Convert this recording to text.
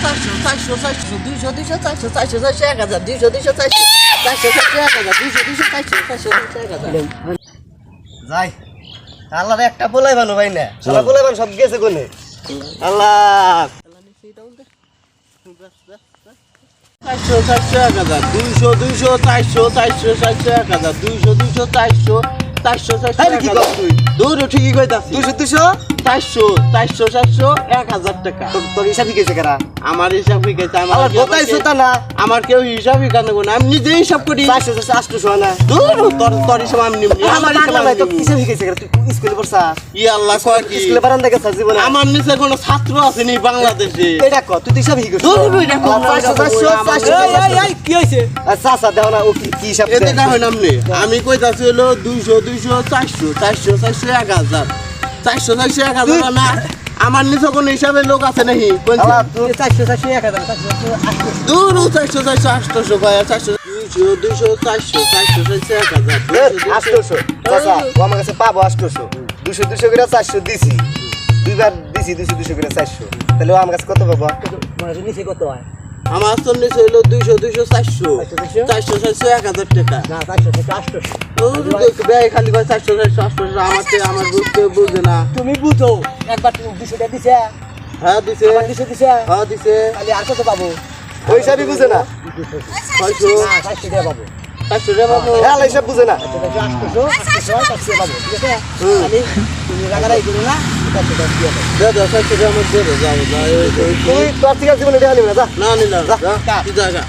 চারশো 200 200 400 400 400 1000 200 200 400 400 400 1000 200 200 400 400 1000 যাই আল্লাহর একটা বলাই ভালো ভাই না সারা বলাই ভালো সব গেছে কোনে আল্লাহ 400 400 1000 200 200 400 400 400 1000 200 200 400 400 400 কি কর তুই দূর ঠিকই কইতাছি 200 200 400 400 400 1000 টাকা তোর হিসাব কি কইছে কারা আমার হিসাব কইতে আল্লাহ বতাইছো তা না আমার কেউ হিসাবই কানে না আমি নিজেই হিসাব করি 400 800 না দূর তোর হিসাব আমি নিব আমার হিসাব ভাই তো হিসাব কি কইছে কারা তুই স্কুলে পড়ছস ই আল্লাহ কয় কি স্কুলে বারান্দা গেছস জীবনে আমার নিচে কোনো ছাত্র আছে নি বাংলাদেশে এটা কর তুই তো হিসাব কি কইছিস দূর এটা কম 400 এই কি হইছে আচ্ছা দেখো না ও কি হিসাব এতে না হয় নামনে আমি কইতাছি হলো 200 200 400 400 400 1000 400 400 1000 না আমার নিচে কোনো হিসাবে লোক আছে নাকি আল্লাহ তুই 400 400 1000 400 দূর 400 400 800 ভাই 400 200 200 400 400 1000 800 চাচা ও আমার কাছে পাবো 800 200 200 করে 400 দিছি দুইবার দিছি 200 200 করে 400 তাহলে ও আমার কাছে কত পাবো মানে নিচে কত হয় আমার তো নিচে হলো 200 200 400 400 400 1000 টাকা না 400 থেকে 800 ও ভাই খালি কয় 400 400 আমার বুঝতে বুঝে না তুমি বুঝো একবার তুমি 200 টাকা দিছে হ্যাঁ দিছে আবার 200 দিছে হ্যাঁ দিছে খালি আর কত পাবো ওই হিসাবই বুঝে না 600 না 400 টাকা পাবো 400 টাকা পাবো হ্যাঁ হিসাব বুঝে না 800 পাবো ঠিক আছে খালি তুমি লাগারাই করো না 400 টাকা দিয়ে দাও দাদা 400 টাকা আমার দিয়ে দাও যাও তুই তোর থেকে জীবনে দেখা নিবি না যা না নিলাম যা। যা কি জায়গা